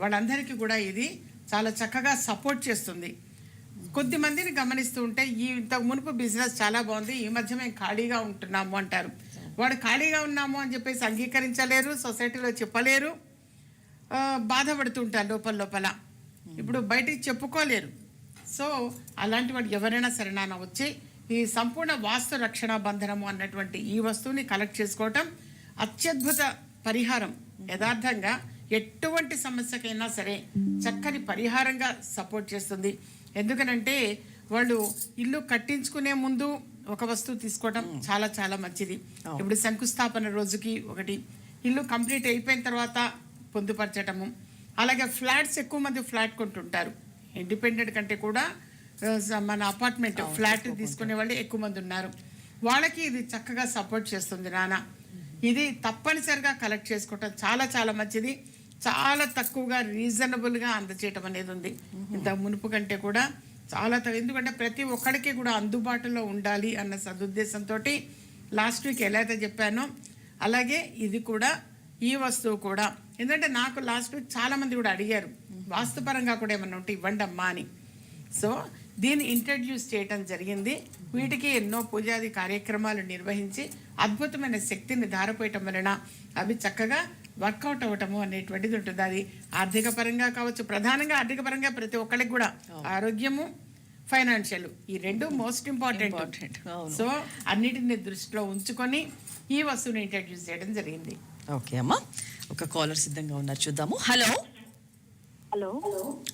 వాళ్ళందరికీ కూడా ఇది చాలా చక్కగా సపోర్ట్ చేస్తుంది. కొద్ది మందిని గమనిస్తూ ఉంటే ఇంతకు మునుపు బిజినెస్ చాలా బాగుంది, ఈ మధ్య మేము ఖాళీగా ఉంటున్నాము అంటారు. వాడు ఖాళీగా ఉన్నాము అని చెప్పేసి అంగీకరించలేరు, సొసైటీలో చెప్పలేరు, బాధపడుతుంటారు లోపల లోపల. ఇప్పుడు బయటికి చెప్పుకోలేరు. సో అలాంటి వాడు ఎవరైనా సరే నాన్న వచ్చి ఈ సంపూర్ణ వాస్తు రక్షణ బంధనము అన్నటువంటి ఈ వస్తువుని కలెక్ట్ చేసుకోవటం అత్యద్భుత పరిహారం. యథార్థంగా ఎటువంటి సమస్యకైనా సరే చక్కని పరిహారంగా సపోర్ట్ చేస్తుంది. ఎందుకనంటే వాళ్ళు ఇల్లు కట్టించుకునే ముందు ఒక వస్తువు తీసుకోవడం చాలా చాలా మంచిది. ఇప్పుడు శంకుస్థాపన రోజుకి ఒకటి, ఇల్లు కంప్లీట్ అయిపోయిన తర్వాత పొందుపరచటము. అలాగే ఫ్లాట్స్ ఎక్కువ మంది ఫ్లాట్ కొంటుంటారు. ఇండిపెండెంట్ కంటే కూడా మన అపార్ట్మెంట్ ఫ్లాట్ తీసుకునే వాళ్ళు ఎక్కువ మంది ఉన్నారు. వాళ్ళకి ఇది చక్కగా సపోర్ట్ చేస్తుంది నాన్న. ఇది తప్పనిసరిగా కలెక్ట్ చేసుకోవటం చాలా చాలా మంచిది. చాలా తక్కువగా రీజనబుల్గా అందచేయటం అనేది ఉంది. ఇంత మునుపు కంటే కూడా చాలా ఎందుకంటే ప్రతి ఒక్కడికి కూడా అందుబాటులో ఉండాలి అన్న సదుద్దేశంతో లాస్ట్ వీక్ ఎలా అయితే చెప్పానో అలాగే ఇది కూడా, ఈ వస్తువు కూడా. ఎందుకంటే నాకు లాస్ట్ వీక్ చాలామంది కూడా అడిగారు వాస్తుపరంగా కూడా ఏమన్నా ఉంటే ఇవ్వండి అమ్మా అని. సో దీన్ని ఇంట్రడ్యూస్ చేయటం జరిగింది. వీటికి ఎన్నో పూజాది కార్యక్రమాలు నిర్వహించి అద్భుతమైన శక్తిని ధారపోయటం వలన అవి చక్కగా వర్కౌట్ అవ్వటము అనేటువంటిది ఉంటుంది. అది ఆర్థిక పరంగా కావచ్చు, ప్రధానంగా ఆర్థిక పరంగా ప్రతి ఒక్కరికి కూడా ఆరోగ్యము, ఫైనాన్షియల్, ఈ రెండు మోస్ట్ ఇంపార్టెంట్. సో అన్నిటిని దృష్టిలో ఉంచుకొని ఈ వస్తువుని ఇంట్రడ్యూస్ చేయడం జరిగింది. ఓకే అమ్మా, ఒక కాలర్ సిద్ధంగా ఉన్నారు, చూద్దాము. హలో హలో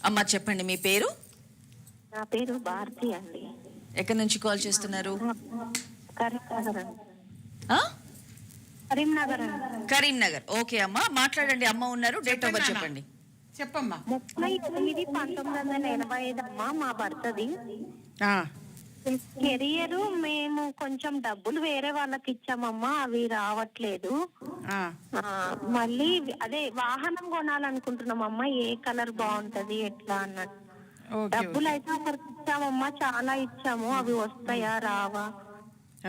అమ్మా, చెప్పండి మీ పేరు? నా పేరు భారతి అండి. ఎక్కడి నుంచి కాల్ చేస్తున్నారు? కరీంనగర్. కరీంనగర్. ఓకే అమ్మా, మాట్లాడండి. అమ్మ ఉన్నారు, డేట్ ఆఫ్ బర్త్ చెప్పండి. చెప్పమ్మా. 39/9/85 అమ్మా మా భర్తది. కెరియర్ మేము కొంచెం డబ్బులు వేరే వాళ్ళకి ఇచ్చామమ్మా, అవి రావట్లేదు. మళ్ళీ అదే వాహనం కొనాలనుకుంటున్నామమ్మా, ఏ కలర్ బాగుంటది ఎట్లా అన్నట్టు. డబ్బులు అయితే ఒకరికి ఇచ్చామమ్మా, చాలా ఇచ్చాము, అవి వస్తాయా రావా?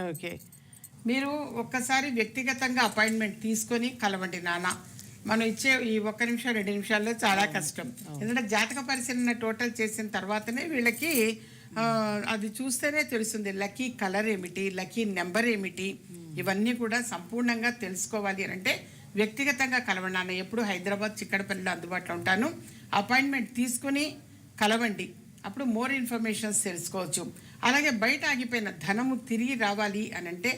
ఓకే, మీరు ఒక్కసారి వ్యక్తిగతంగా అపాయింట్మెంట్ తీసుకొని కలవండి నాన్న. మనం ఇచ్చే ఈ 1 నిమిషం 2 నిమిషాల్లో చాలా కష్టం. ఎందుకంటే జాతక పరిశీలన టోటల్ చేసిన తర్వాతనే వీళ్ళకి అది చూస్తేనే తెలుస్తుంది లక్కీ కలర్ ఏమిటి, లక్కీ నెంబర్ ఏమిటి, ఇవన్నీ కూడా సంపూర్ణంగా తెలుసుకోవాలి అని అంటే వ్యక్తిగతంగా కలవండి నాన్న. ఎప్పుడు హైదరాబాద్ చిక్కడపల్లిలో అందుబాటులో ఉంటాను. అపాయింట్మెంట్ తీసుకుని కలవండి, అప్పుడు మోర్ ఇన్ఫర్మేషన్స్ తెలుసుకోవచ్చు. అలాగే బయట ఆగిపోయిన ధనము తిరిగి రావాలి అని అంటే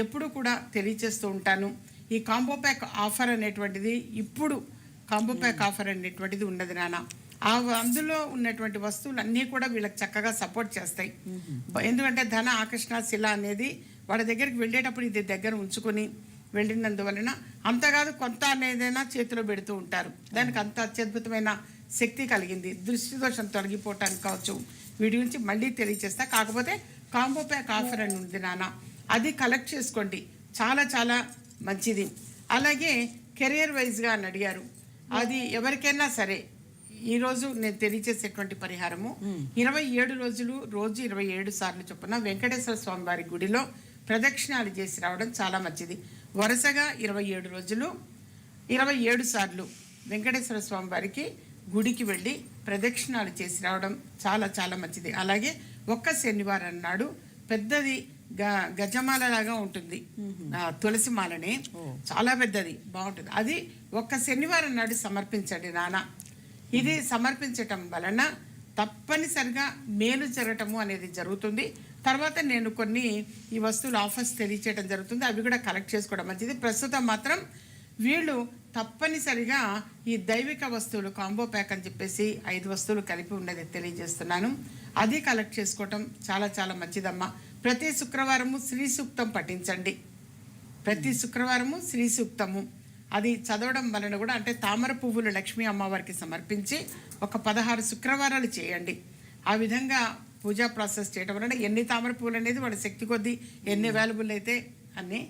ఎప్పుడు కూడా తెలియచేస్తూ ఉంటాను. ఈ కాంబో ప్యాక్ ఆఫర్ అనేటువంటిది ఇప్పుడు కాంబో ప్యాక్ ఆఫర్ అనేటువంటిది ఉన్నది నాన్న. అందులో ఉన్నటువంటి వస్తువులు అన్నీ కూడా వీళ్ళకి చక్కగా సపోర్ట్ చేస్తాయి. ఎందుకంటే ధన ఆకర్షణ శిల అనేది వాళ్ళ దగ్గరికి వెళ్ళేటప్పుడు ఇది దగ్గర ఉంచుకొని వెళ్ళినందువలన అంతకాదు కొంత అనేదైనా చేతిలో పెడుతూ ఉంటారు. దానికి అంత అత్యద్భుతమైన శక్తి కలిగింది. దృష్టి దోషం తొలగిపోవటానికి కావచ్చు, వీడి గురించి మళ్ళీ తెలియచేస్తా. కాకపోతే కాంబో ప్యాక్ ఆఫర్ అని ఉంది నాన్న, అది కలెక్ట్ చేసుకోండి, చాలా చాలా మంచిది. అలాగే కెరియర్ వైజ్గా అని అడిగారు, అది ఎవరికైనా సరే ఈరోజు నేను తెలియచేసేటువంటి పరిహారము 27 రోజులు రోజు 27 సార్లు చొప్పున వెంకటేశ్వర స్వామి వారి గుడిలో ప్రదక్షిణాలు చేసి రావడం చాలా మంచిది. వరుసగా 27 రోజులు 27 సార్లు వెంకటేశ్వర స్వామి వారికి గుడికి వెళ్ళి ప్రదక్షిణాలు చేసి రావడం చాలా చాలా మంచిది. అలాగే ఒక్క శనివారం నాడు పెద్దది గజమాల లాగా ఉంటుంది, తులసి మాలనే, చాలా పెద్దది, బాగుంటుంది. అది ఒక్క శనివారం నాడు సమర్పించండి నాన్న. ఇది సమర్పించటం వలన తప్పనిసరిగా మేలు జరగటము అనేది జరుగుతుంది. తర్వాత నేను కొన్ని ఈ వస్తువులు ఆఫర్స్ తెలియచేయడం జరుగుతుంది, అవి కూడా కలెక్ట్ చేసుకోవడం మంచిది. ప్రస్తుతం మాత్రం వీళ్ళు తప్పనిసరిగా ఈ దైవిక వస్తువులు కాంబో ప్యాక్ అని చెప్పేసి 5 వస్తువులు కలిపి ఉన్నది తెలియజేస్తున్నాను. అది కలెక్ట్ చేసుకోవటం చాలా చాలా మంచిదమ్మా. ప్రతి శుక్రవారము శ్రీ సూక్తం పఠించండి. ప్రతి శుక్రవారము శ్రీ సూక్తము అది చదవడం వలన కూడా, అంటే తామర పువ్వులు లక్ష్మీ అమ్మవారికి సమర్పించి ఒక 16 శుక్రవారాలు చేయండి. ఆ విధంగా పూజా ప్రాసెస్ చేయడం వలన ఎన్ని తామర పువ్వులు అనేది వాళ్ళ శక్తి కొద్దీ ఎన్ని అవైలబుల్ అయితే అన్ని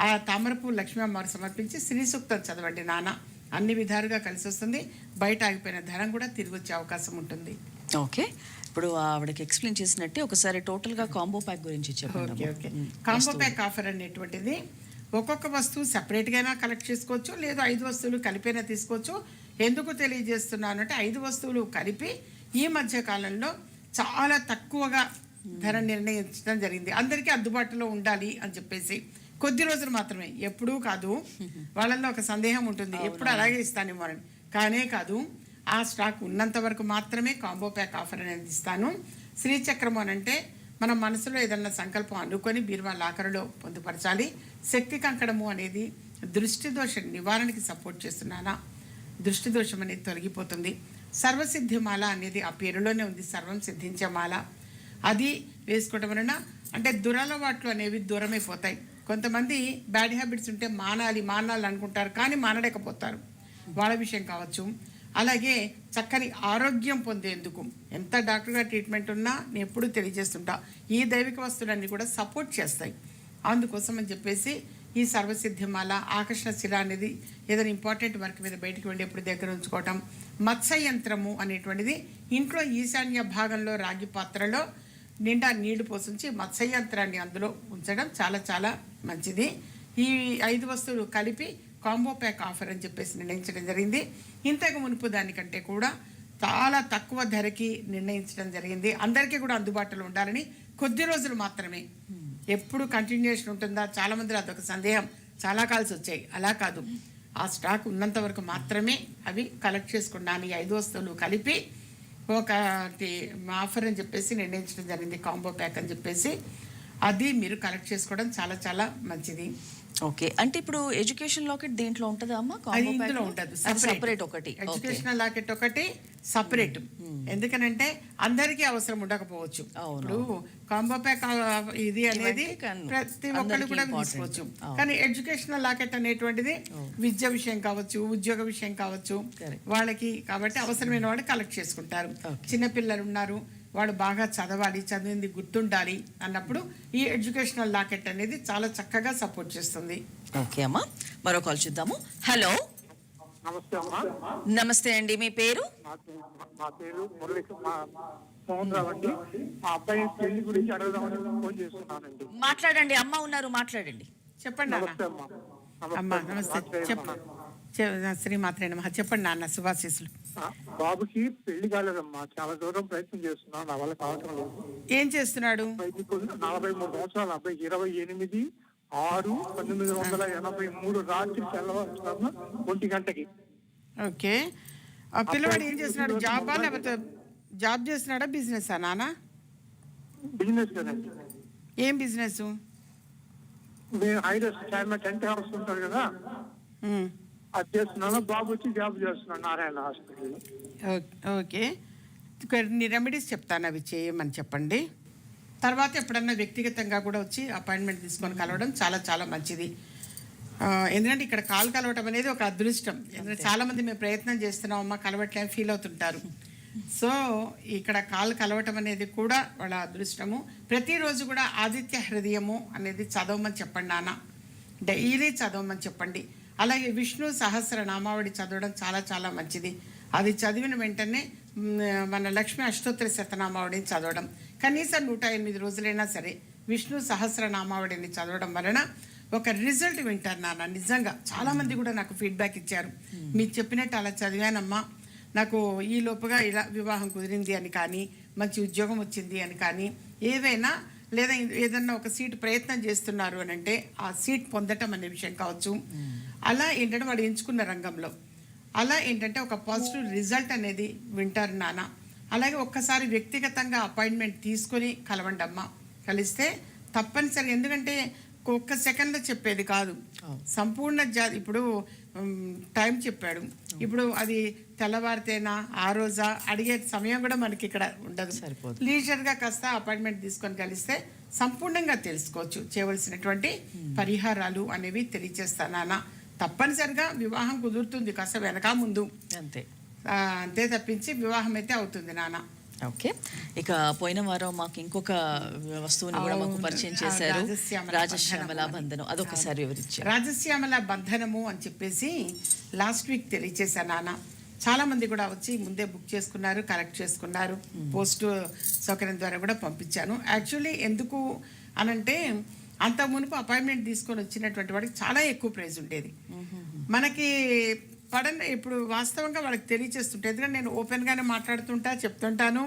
ఆ తామర పువ్వు లక్ష్మీ అమ్మవారికి సమర్పించి శ్రీ సూక్తం చదవండి నాన్న. అన్ని విధాలుగా కలిసి వస్తుంది. బయట ఆగిపోయిన ధనం కూడా తిరిగి వచ్చే అవకాశం ఉంటుంది. ఓకే, ఇప్పుడు ఆవిడకి ఎక్స్ప్లెయిన్ చేసినట్టే ఒకసారి టోటల్గా కాంబో ప్యాక్ గురించి చెప్పండి. Okay okay, combo pack offer అనేటువంటిది ఒక్కొక్క వస్తువు సపరేట్గా కలెక్ట్ చేసుకోవచ్చు, లేదు 5 వస్తువులు కలిపైనా తీసుకోవచ్చు. ఎందుకు తెలియజేస్తున్నాను అంటే 5 వస్తువులు కలిపి ఈ మధ్య కాలంలో చాలా తక్కువగా ధర నిర్ణయించడం జరిగింది. అందరికీ అందుబాటులో ఉండాలి అని చెప్పేసి కొద్ది రోజులు మాత్రమే, ఎప్పుడూ కాదు. వాళ్ళల్లో ఒక సందేహం ఉంటుంది, ఎప్పుడు అలాగే ఇస్తానేమో అని. కానే కాదు, ఆ స్టాక్ ఉన్నంత వరకు మాత్రమే కాంబో ప్యాక్ ఆఫర్ అనేది ఇస్తాను. శ్రీచక్రము అని అంటే మన మనసులో ఏదన్నా సంకల్పం అనుకొని బీరువా లాకరులో పొందుపరచాలి. శక్తి కంకణము అనేది దృష్టి దోష నివారణకి సపోర్ట్ చేస్తున్నానా, దృష్టి దోషం అనేది తొలగిపోతుంది. సర్వసిద్ధి మాల అనేది ఆ పేరులోనే ఉంది, సర్వం సిద్ధించే మాల. అది వేసుకోవడం వలన అంటే దురలవాట్లు అనేవి దూరమైపోతాయి. కొంతమంది బ్యాడ్ హ్యాబిట్స్ ఉంటే మానాలి అనుకుంటారు, కానీ మానలేకపోతారు. వాళ్ళ విషయం కావచ్చు. అలాగే చక్కని ఆరోగ్యం పొందేందుకు ఎంత డాక్టర్గా ట్రీట్మెంట్ ఉన్నా నేను ఎప్పుడూ తెలియజేస్తుంటా, ఈ దైవిక వస్తువులన్నీ కూడా సపోర్ట్ చేస్తాయి. అందుకోసం అని చెప్పేసి ఈ సర్వసిద్ధిమాల, ఆకర్షణ శిల అనేది ఏదైనా ఇంపార్టెంట్ వర్క్ మీద బయటికి వెళ్ళేప్పుడు దగ్గర ఉంచుకోవటం. మత్స్య యంత్రము అనేటువంటిది ఇంట్లో ఈశాన్య భాగంలో రాగి పాత్రలో నిండా నీళ్లు పోసించి మత్స్య యంత్రాన్ని అందులో ఉంచడం చాలా చాలా మంచిది. ఈ 5 వస్తువులు కలిపి కాంబో ప్యాక్ ఆఫర్ అని చెప్పేసి నిర్ణయించడం జరిగింది. ఇంతకు మునుపు దానికంటే కూడా చాలా తక్కువ ధరకి నిర్ణయించడం జరిగింది. అందరికీ కూడా అందుబాటులో ఉండాలని, కొద్ది రోజులు మాత్రమే. ఎప్పుడు కంటిన్యూషన్ ఉంటుందా, చాలా మంది అదొక సందేహం, చాలా కాల్స్ వచ్చాయి. అలా కాదు, ఆ స్టాక్ ఉన్నంత వరకు మాత్రమే అవి కలెక్ట్ చేసుకున్నాను. ఈ 5 వస్తువులు కలిపి ఒకటి ఆఫర్ అని చెప్పేసి నిర్ణయించడం జరిగింది, కాంబో ప్యాక్ అని చెప్పేసి. అది మీరు కలెక్ట్ చేసుకోవడం చాలా చాలా మంచిది. ఓకే, అంటే ఇప్పుడు ఎడ్యుకేషన్ లాకెట్ దీంట్లో ఉంటుందా అమ్మా? అది ఇందులో ఉంటుంది, సెపరేట్ ఒకటి. ఎడ్యుకేషనల్ లాకెట్ ఒకటి సపరేట్. ఎందుకనంటే అందరికీ అవసరం ఉండకపోవచ్చు. ఇప్పుడు కాంబో ప్యాక్ ఇది అనేది ప్రతి ఒక్కరు కూడా తీసుకోవచ్చు. కానీ ఎడ్యుకేషనల్ లాకెట్ అనేటువంటిది విద్య విషయం కావచ్చు, ఉద్యోగ విషయం కావచ్చు, వాళ్ళకి కాబట్టి అవసరమైన వాడు కలెక్ట్ చేసుకుంటారు. చిన్నపిల్లలు ఉన్నారు, వాడు బాగా చదవాలి, చదివింది గుర్తుండాలి అన్నప్పుడు ఈ ఎడ్యుకేషనల్ లాకెట్ అనేది చాలా చక్కగా సపోర్ట్ చేస్తుంది. ఓకే అమ్మా, మరో కాల్ చూద్దాము. హలో, నమస్తే అమ్మా. నమస్తే అండి, మీ పేరు? మా పేరు మురళి మోహన్ రావు అండి. మా అబ్బాయి పెళ్లి గురించి అడగదామని ఫోన్ చేస్తున్నానండి. మాట్లాడండి, అమ్మ ఉన్నారు, మాట్లాడండి. చెప్పండి నాన్న. నమస్తే అమ్మా. అమ్మా నమస్తే, శ్రీమాత్రే నమః. చెప్పండి నాన్న, శుభాశీస్సులు. బాబుకి పెళ్లి కాలేదమ్మా, చాలా దూరం ప్రయత్నం చేస్తున్నా, నా వల్ల కావటం లేదు. ఏం చేస్తున్నాడు? 43 సంవత్సరాలు, అబ్బాయికి 28/6/1983 రాత్రి తెల్లవారుజామున 1 గంటకి. ఓకే, ఆ పిల్లవాడు ఏం చేస్తున్నాడు? జాబా లేకపోతే జాబ్ చేస్తున్నాడా, బిజినెస్ నాన్న? బిజినెస్ కదండి. ఏం బిజినెస్? నేను హైదరాబాద్ చైర్మన్ టెంట్ హౌస్ ఉంటారు కదా, అది చేస్తున్నాను. బాబు వచ్చి జాబ్ చేస్తున్నాను నారాయణ హాస్పిటల్. ఓకే, కొన్ని రెమెడీస్ చెప్తాను, అవి చేయమని చెప్పండి. తర్వాత ఎప్పుడన్నా వ్యక్తిగతంగా కూడా వచ్చి అపాయింట్మెంట్ తీసుకొని కలవడం చాలా చాలా మంచిది. ఎందుకంటే ఇక్కడ కాల్ కలవటం అనేది ఒక అదృష్టం. ఎందుకంటే చాలామంది మేము ప్రయత్నం చేస్తున్నాం అమ్మా కలవట్లే ఫీల్ అవుతుంటారు. సో ఇక్కడ కాల్ కలవటం అనేది కూడా వాళ్ళ అదృష్టము. ప్రతిరోజు కూడా ఆదిత్య హృదయము అనేది చదవమని చెప్పండి నాన్న, డైలీ చదవమని చెప్పండి. అలాగే విష్ణు సహస్రనామావళి చదవడం చాలా చాలా మంచిది. అది చదివిన వెంటనే మన లక్ష్మీ అష్టోత్తర శతనామావళిని చదవడం, కనీసం 108 రోజులైనా సరే విష్ణు సహస్రనామావళిని చదవడం వలన ఒక రిజల్ట్ వింటారు నాన్న. నిజంగా చాలామంది కూడా నాకు ఫీడ్బ్యాక్ ఇచ్చారు, మీరు చెప్పినట్టు అలా చదివానమ్మా, నాకు ఈ లోపుగా ఇలా వివాహం కుదిరింది అని కానీ, మంచి ఉద్యోగం వచ్చింది అని కానీ, ఏదైనా లేదా ఏదన్నా ఒక సీట్ ప్రయత్నం చేస్తున్నారు అని అంటే ఆ సీట్ పొందటం అనే విషయం కావచ్చు. అలా ఏంటంటే వాడు ఎంచుకున్న రంగంలో అలా ఏంటంటే ఒక పాజిటివ్ రిజల్ట్ అనేది వింటారు నాన్న. అలాగే ఒక్కసారి వ్యక్తిగతంగా అపాయింట్మెంట్ తీసుకొని కలవండి అమ్మ. కలిస్తే తప్పనిసరి, ఎందుకంటే ఒక్క సెకండ్లో చెప్పేది కాదు, సంపూర్ణ ఇప్పుడు టైం చెప్పాడు, ఇప్పుడు అది తెల్లవారితేనా ఆ రోజా అడిగే సమయం కూడా మనకి ఇక్కడ ఉండదు. లీజర్గా కాస్త అపాయింట్మెంట్ తీసుకొని కలిస్తే సంపూర్ణంగా తెలుసుకోవచ్చు. చేయవలసినటువంటి పరిహారాలు అనేవి తెలియజేస్తానా. తప్పనిసరిగా వివాహం కుదురుతుంది, కాస్త వెనక ముందు అంతే తప్పించి వివాహం అయితే అవుతుంది నాన్న. ఓకే, ఇక పోయిన వారం మాకు ఇంకొక వస్తువుని కూడా మాకు పరిచయం చేశారు, రాజశ్యామల బంధనం. అదొకసారి వివరించారు. రాజశ్యామల బంధనము అని చెప్పేసి లాస్ట్ వీక్ తెలియచేశాను నాన్న. చాలా మంది కూడా వచ్చి ముందే బుక్ చేసుకున్నారు, కలెక్ట్ చేసుకున్నారు, పోస్ట్ సౌకర్యం ద్వారా కూడా పంపించాను. యాక్చువల్లీ ఎందుకు అనంటే అంత మునుపు అపాయింట్మెంట్ తీసుకొని వచ్చినటువంటి వాడికి చాలా ఎక్కువ ప్రైజ్ ఉండేది. మనకి ఇప్పుడు వాస్తవంగా వాళ్ళకి తెలియచేస్తుంటే, ఎందుకంటే నేను ఓపెన్గానే మాట్లాడుతుంటా, చెప్తుంటాను.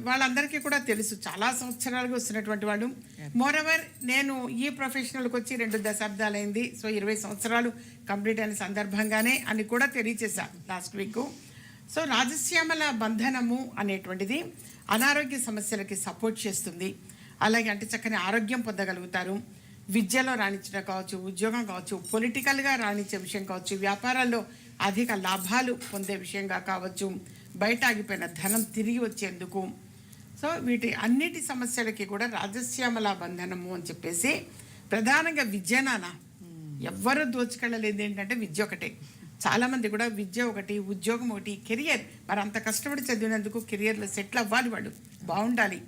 వాళ్ళందరికీ కూడా తెలుసు, చాలా సంవత్సరాలుగా వస్తున్నటువంటి వాళ్ళు. మోరవర్ నేను ఈ ప్రొఫెషనల్కి వచ్చి 2 దశాబ్దాలైంది. సో 20 సంవత్సరాలు కంప్లీట్ అయిన సందర్భంగానే అని కూడా తెలియచేశా లాస్ట్ వీక్. సో రాజశ్యామల బంధనము అనేటువంటిది అనారోగ్య సమస్యలకి సపోర్ట్ చేస్తుంది. అలాగే అంటే చక్కని ఆరోగ్యం పొందగలుగుతారు. విద్యలో రాణించడం కావచ్చు, ఉద్యోగం కావచ్చు, పొలిటికల్గా రాణించే విషయం కావచ్చు, వ్యాపారాల్లో అధిక లాభాలు పొందే విషయంగా కావచ్చు, బయట ఆగిపోయిన ధనం తిరిగి వచ్చేందుకు. సో వీటి అన్నిటి సమస్యలకి కూడా రాజశ్యామల బంధనము అని చెప్పేసి ప్రధానంగా విద్యనానా ఎవ్వరూ దోచుకెళ్ళలేదు. ఏంటంటే విద్య ఒకటే. చాలామంది కూడా విద్య ఒకటి, ఉద్యోగం ఒకటి, కెరియర్, మరి అంత కష్టపడి చదివినందుకు కెరియర్లో సెటిల్ అవ్వాలి, వాళ్ళు బాగుండాలి.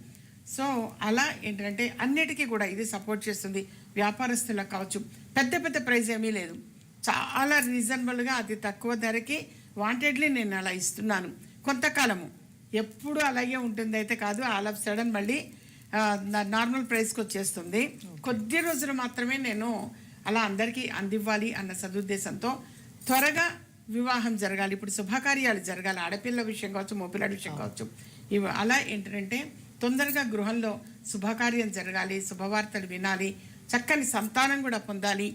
సో అలా ఏంటంటే అన్నిటికీ కూడా ఇది సపోర్ట్ చేస్తుంది. వ్యాపారస్తులకు కావచ్చు, పెద్ద పెద్ద ప్రైజ్ ఏమీ లేదు, చాలా రీజనబుల్గా అతి తక్కువ ధరకి వాంటెడ్లీ నేను అలా ఇస్తున్నాను. కొంతకాలము ఎప్పుడు అలాగే ఉంటుంది అయితే కాదు, ఆల్ ఆఫ్ సడన్ మళ్ళీ నార్మల్ ప్రైస్కి వచ్చేస్తుంది. కొద్ది రోజులు మాత్రమే నేను అలా అందరికీ అందివ్వాలి అన్న సదుద్దేశంతో త్వరగా వివాహం జరగాలి, ఇప్పుడు శుభకార్యాలు జరగాలి, ఆడపిల్ల విషయం కావచ్చు, మోపిల్లాడి విషయం కావచ్చు, ఇవి అలా ఏంటంటే తొందరగా గృహంలో శుభకార్యం జరగాలి, శుభవార్తలు వినాలి, చక్కని సంతానం కూడా పొందాలి.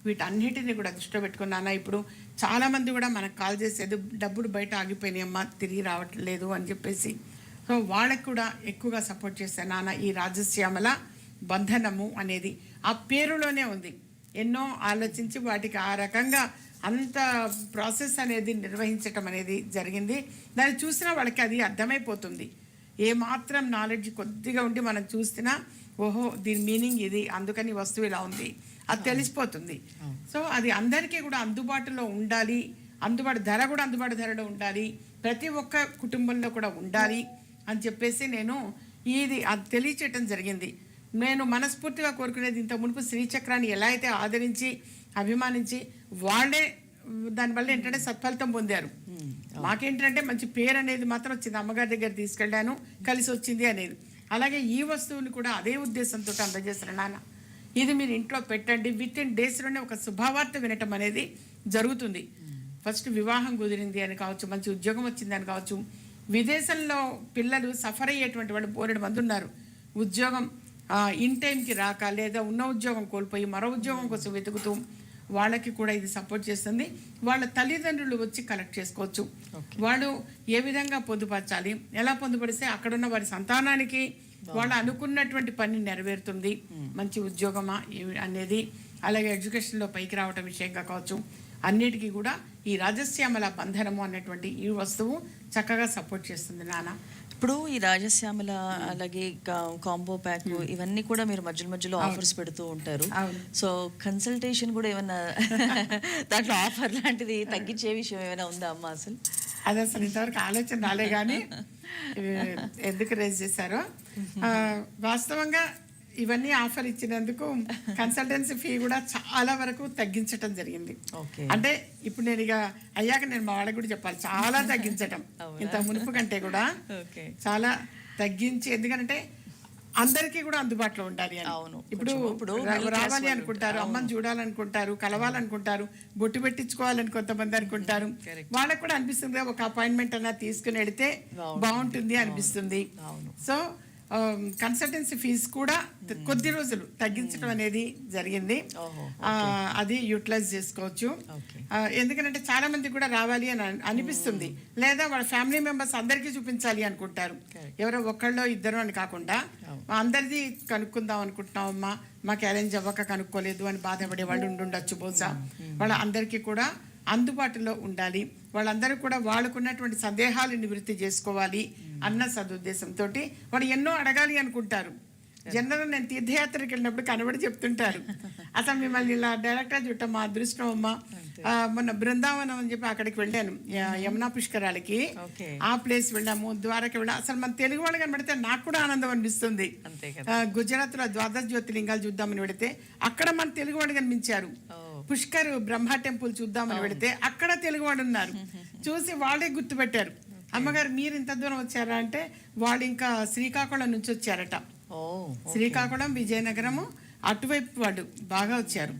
వీటన్నిటిని కూడా దృష్టిలో పెట్టుకున్నానా. ఇప్పుడు చాలామంది కూడా మనకు కాల్ చేసేది డబ్బులు బయట ఆగిపోయినాయమ్మా, తిరిగి రావట్లేదు అని చెప్పేసి. సో వాళ్ళకు కూడా ఎక్కువగా సపోర్ట్ చేశాను నాన్న. ఈ రాజశ్యామల బంధనము అనేది ఆ పేరులోనే ఉంది. ఎన్నో ఆలోచించి వాటికి ఆ రకంగా అంత ప్రాసెస్ అనేది నిర్వహించటం అనేది జరిగింది. దాన్ని చూసినా వాళ్ళకి అది అర్థమైపోతుంది. ఏమాత్రం నాలెడ్జ్ కొద్దిగా ఉండి మనం చూసినా ఓహో దీని మీనింగ్ ఇది, అందుకని వస్తువు ఇలా ఉంది, అది తెలిసిపోతుంది. సో అది అందరికీ కూడా అందుబాటులో ఉండాలి, ధర కూడా అందుబాటు ధరలో ఉండాలి, ప్రతి ఒక్క కుటుంబంలో కూడా ఉండాలి అని చెప్పేసి నేను ఇది అది తెలియచేయటం జరిగింది. నేను మనస్ఫూర్తిగా కోరుకునేది, ఇంత మునుపు శ్రీచక్రాన్ని ఎలా అయితే ఆదరించి అభిమానించి వాళ్ళే దానివల్ల ఏంటంటే సత్ఫలితం పొందారు. మాకేంటంటే మంచి పేరు అనేది మాత్రం వచ్చింది, అమ్మగారి దగ్గర తీసుకెళ్ళాను కలిసి వచ్చింది అనేది. అలాగే ఈ వస్తువుని కూడా అదే ఉద్దేశంతో అందజేస్తారు నాన్న, ఇది మీరు ఇంట్లో పెట్టండి, విత్ ఇన్ డేస్లోనే ఒక శుభవార్త వినటం అనేది జరుగుతుంది. ఫస్ట్ వివాహం కుదిరింది అని కావచ్చు, మంచి ఉద్యోగం వచ్చింది అని కావచ్చు. విదేశంలో పిల్లలు సఫర్ అయ్యేటువంటి వాళ్ళు 4 మంది ఉన్నారు. ఉద్యోగం ఇన్ టైంకి రాక, లేదా ఉన్న ఉద్యోగం కోల్పోయి మరో ఉద్యోగం కోసం వెతుకుతూ, వాళ్ళకి కూడా ఇది సపోర్ట్ చేస్తుంది. వాళ్ళ తల్లిదండ్రులు వచ్చి కలెక్ట్ చేసుకోవచ్చు. వాళ్ళు ఏ విధంగా పొందుపరచాలి, ఎలా పొందుపరిస్తే అక్కడున్న వారి సంతానానికి వాళ్ళు అనుకున్నటువంటి పని నెరవేరుతుంది, మంచి ఉద్యోగమా అనేది, అలాగే ఎడ్యుకేషన్లో పైకి రావటం విషయంగా కావచ్చు, అన్నిటికీ కూడా ఈ రాజశ్యామల బంధనము అన్నటువంటి ఈ వస్తువు చక్కగా సపోర్ట్ చేస్తుంది నాన్న. ఇప్పుడు ఈ రాజశ్యామల అలాగే కాంబో ప్యాక్ ఇవన్నీ కూడా మీరు మధ్యలో ఆఫర్స్ పెడుతూ ఉంటారు. సో కన్సల్టేషన్ కూడా ఏమన్నా దాంట్లో ఆఫర్ లాంటిది తగ్గించే విషయం ఏమైనా ఉందా అమ్మా? అసలు ఇంతవరకు ఆలోచన రాలే, కానీ ఎందుకు రేజ్ చేశారో. వాస్తవంగా ఇవన్నీ ఆఫర్ ఇచ్చినందుకు కన్సల్టెన్సీ ఫీ కూడా చాలా వరకు తగ్గించటం జరిగింది. అంటే ఇప్పుడు నేను ఇక అయ్యాక నేను మా వాళ్ళకి కూడా చెప్పాలి, చాలా తగ్గించటం, ఇంత మునుపు కంటే కూడా చాలా తగ్గించి, ఎందుకంటే అందరికీ కూడా అందుబాటులో ఉండాలి అని. ఇప్పుడు రావాలి అనుకుంటారు, అమ్మని చూడాలనుకుంటారు, కలవాలనుకుంటారు, బొట్టు పెట్టించుకోవాలని కొంతమంది అనుకుంటారు. వాళ్ళకు కూడా అనిపిస్తుంది ఒక అపాయింట్మెంట్ అన్నా తీసుకుని వెళితే బాగుంటుంది అనిపిస్తుంది. సో కన్సల్టెన్సీ ఫీజు కూడా కొద్ది రోజులు తగ్గించడం అనేది జరిగింది. అది యూటిలైజ్ చేసుకోవచ్చు. ఎందుకంటే చాలా మంది కూడా రావాలి అని అనిపిస్తుంది, లేదా వాళ్ళ ఫ్యామిలీ మెంబర్స్ అందరికీ చూపించాలి అనుకుంటారు. ఎవరో ఒకళ్ళో ఇద్దరు అని కాకుండా అందరిది కనుక్కుందాం అనుకుంటున్నామమ్మా, మాకు అరేంజ్ అవ్వక కనుక్కోలేదు అని బాధపడే వాళ్ళు ఉండుండొచ్చు బహుశా. వాళ్ళ అందరికీ కూడా అందుబాటులో ఉండాలి, వాళ్ళందరూ కూడా వాళ్ళకున్నటువంటి సందేహాలు నివృత్తి చేసుకోవాలి అన్న సదుద్దేశంతో వాళ్ళు ఎన్నో అడగాలి అనుకుంటారు. జనరల్ నేను తీర్థయాత్రకి వెళ్ళినప్పుడు కనబడి చెప్తుంటారు, అసలు మిమ్మల్ని ఇలా డైరెక్ట్గా చుట్టాం, మా అదృష్టం అమ్మా. మొన్న బృందావనం అని చెప్పి అక్కడికి వెళ్ళాను, యమునా పుష్కరాలకి. ఆ ప్లేస్ వెళ్ళాము, ద్వారకి వెళ్ళాము. అసలు మన తెలుగు వాళ్ళు కనబడితే నాకు కూడా ఆనందం అనిపిస్తుంది. గుజరాత్లో ద్వాదశ జ్యోతిర్లింగాలు చూద్దామని పెడితే అక్కడ మన తెలుగు వాళ్ళు కనిపించారు. పుష్కర్ బ్రహ్మ టెంపుల్ చూద్దామని పెడితే అక్కడ తెలుగు వాళ్ళు ఉన్నారు. చూసి వాళ్ళే గుర్తుపెట్టారు, అమ్మగారు మీరు ఇంత దూరం వచ్చారా అంటే వాళ్ళు ఇంకా శ్రీకాకుళం నుంచి వచ్చారట. శ్రీకాకుళం, విజయనగరము అటువైపు వాళ్ళు బాగా వచ్చారు.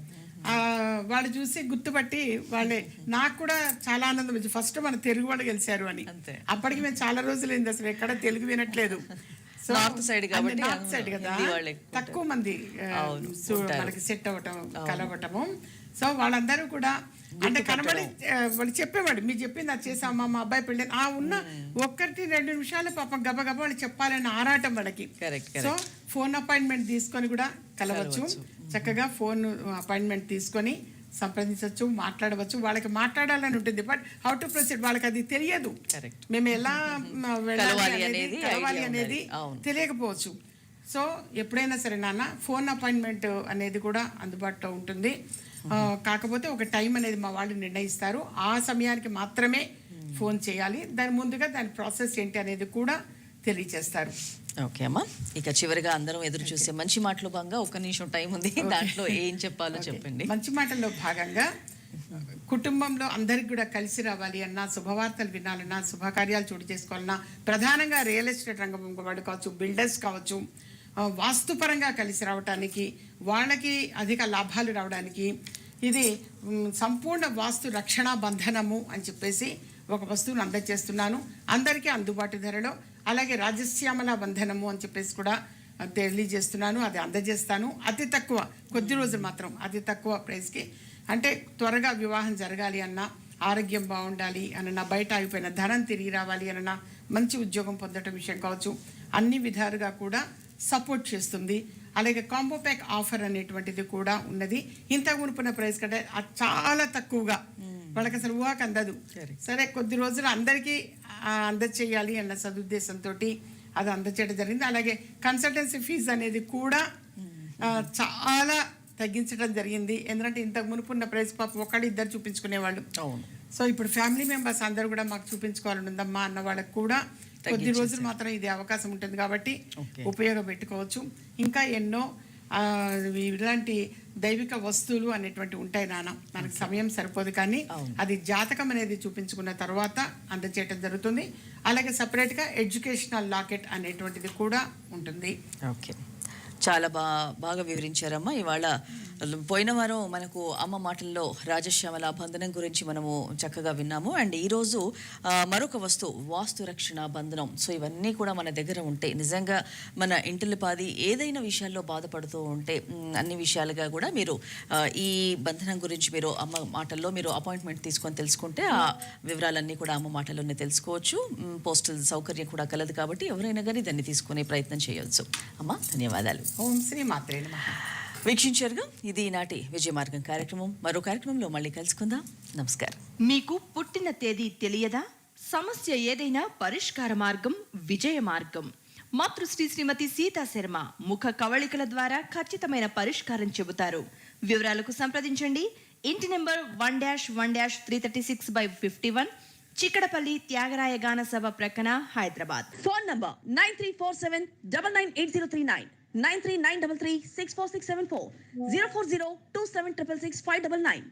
వాళ్ళు చూసి గుర్తుపట్టి వాళ్ళే నాకు కూడా చాలా ఆనందం వచ్చింది, ఫస్ట్ మన తెలుగు వాళ్ళు గెలిచారు అని. అంతే. అప్పటికి మేము చాలా రోజులైంది అసలు ఎక్కడ తెలుగు వినట్లేదు. North side కాబట్టి నార్త్ సైడ్ కదా, హిందీ వాళ్ళే ఎక్కువ తక్కువ మంది మనకి సెట్ అవ్వటం కలవటము. సో వాళ్ళందరూ కూడా అంటే కనబడి వాళ్ళు చెప్పేవాడు, మీరు చెప్పింది అది చేసామా మా అబ్బాయి పెళ్ళి ఉన్న 1-2 నిమిషాలు పాపం గబగబా వాళ్ళు చెప్పాలని ఆరాటం వాళ్ళకి. సో ఫోన్ అపాయింట్మెంట్ తీసుకొని కూడా కలవచ్చు, చక్కగా ఫోన్ అపాయింట్మెంట్ తీసుకొని సంప్రదించవచ్చు, మాట్లాడవచ్చు. వాళ్ళకి మాట్లాడాలని ఉంటుంది, బట్ హౌ టు ప్రొసీడ్ వాళ్ళకి అది తెలియదు. మేము ఎలా కలవాలి అనేది తెలియకపోవచ్చు. సో ఎప్పుడైనా సరే నాన్న ఫోన్ అపాయింట్మెంట్ అనేది కూడా అందుబాటులో ఉంటుంది. కాకపోతే ఒక టైం అనేది మా వాళ్ళు నిర్ణయిస్తారు, ఆ సమయానికి మాత్రమే ఫోన్ చేయాలి. దాని ముందుగా దాని ప్రాసెస్ ఏంటి అనేది కూడా తెలియచేస్తారు. ఓకే అమ్మా, ఇక చివరిగా అందరం ఎదురు చూసే మంచి మాటలు భాగంగా 1 నిమిషం టైం ఉంది, దాంట్లో ఏం చెప్పాలో చెప్పండి. మంచి మాటల్లో భాగంగా కుటుంబంలో అందరికి కూడా కలిసి రావాలి అన్నా, శుభవార్తలు వినాలన్నా, శుభకార్యాలు చోటు చేసుకోవాలన్నా, ప్రధానంగా రియల్ ఎస్టేట్ రంగం వాళ్ళు కావచ్చు, బిల్డర్స్ కావచ్చు, వాస్తుపరంగా కలిసి రావడానికి, వాళ్ళకి అధిక లాభాలు రావడానికి ఇది సంపూర్ణ వాస్తు రక్షణ బంధనము అని చెప్పేసి ఒక వస్తువును అందజేస్తున్నాను అందరికీ అందుబాటు ధరలో. అలాగే రాజశ్యామల బంధనము అని చెప్పేసి కూడా తెలియజేస్తున్నాను, అది అందజేస్తాను. అతి తక్కువ కొద్ది రోజులు మాత్రం అతి తక్కువ ప్రైస్కి, అంటే త్వరగా వివాహం జరగాలి అన్నా, ఆరోగ్యం బాగుండాలి అన్న, బయట అయిపోయిన ధనం తిరిగి రావాలి అన్న, మంచి ఉద్యోగం పొందడం విషయం కావచ్చు, అన్ని విధాలుగా కూడా సపోర్ట్ చేస్తుంది. అలాగే కాంబో ప్యాక్ ఆఫర్ అనేటువంటిది కూడా ఉన్నది. ఇంతకు మునుపున్న ప్రైస్ కంటే చాలా తక్కువగా, వాళ్ళకి అసలు ఊహకు అందదు. సరే కొద్ది రోజులు అందరికీ అందచేయాలి అన్న సదుద్దేశంతో అది అందచేయడం జరిగింది. అలాగే కన్సల్టెన్సీ ఫీజు అనేది కూడా చాలా తగ్గించడం జరిగింది. ఎందుకంటే ఇంతకు మునుపున్న ప్రైస్ పాప 1-2 చూపించుకునేవాళ్ళు. సో ఇప్పుడు ఫ్యామిలీ మెంబర్స్ అందరూ కూడా మాకు చూపించుకోవాలని ఉందమ్మా అన్న వాళ్ళకి కూడా కొద్ది రోజులు మాత్రం ఇది అవకాశం ఉంటుంది కాబట్టి ఉపయోగపెట్టుకోవచ్చు. ఇంకా ఎన్నో ఇలాంటి దైవిక వస్తువులు అనేటువంటి ఉంటాయి నాన్న, మనకు సమయం సరిపోదు, కానీ అది జాతకం అనేది చూపించుకున్న తర్వాత అందజేయటం జరుగుతుంది. అలాగే సపరేట్గా ఎడ్యుకేషనల్ లాకెట్ అనేటువంటిది కూడా ఉంటుంది. ఓకే, చాలా బాగా వివరించారమ్మా. ఇవాళ పోయిన వారం మనకు అమ్మ మాటల్లో రాజశ్యామల బంధనం గురించి మనము చక్కగా విన్నాము. అండ్ ఈరోజు మరొక వస్తువు వాస్తు రక్షణ బంధనం. సో ఇవన్నీ కూడా మన దగ్గర ఉంటే నిజంగా మన ఇంటిల్లిపాది ఏదైనా విషయాల్లో బాధపడుతూ ఉంటే అన్ని విషయాలుగా కూడా మీరు ఈ బంధనం గురించి మీరు అమ్మ మాటల్లో మీరు అపాయింట్మెంట్ తీసుకొని తెలుసుకుంటే ఆ వివరాలన్నీ కూడా అమ్మ మాటల్లోనే తెలుసుకోవచ్చు. పోస్టల్ సౌకర్యం కూడా కలదు కాబట్టి ఎవరైనా కానీ దాన్ని తీసుకునే ప్రయత్నం చేయవచ్చు. అమ్మ ధన్యవాదాలు. ఓం శ్రీ మాత్రే నమః. వీక్షించారుగా, ఇది ఈనాటి విజయ మార్గం కార్యక్రమం. మరో కార్యక్రమంలో మళ్ళీ కలుసుకుందాం. నమస్కారం. మీకు పుట్టిన తేదీ తెలియదా? సమస్య ఏదైనా పరిష్కార మార్గం విజయ మార్గం. మాతృశ్రీ శ్రీమతి సీతా శర్మ ముఖ కవళికల ద్వారా ఖచ్చితమైన పరిష్కారం చెబుతారు. వివరాలకు సంప్రదించండి. ఇంటి నెంబర్ 1-1-336/51, చిక్కడపల్లి త్యాగరాయ గాన సభ ప్రక్కన, హైదరాబాద్. Phone number 9347998039, 9393364674, 04027666599.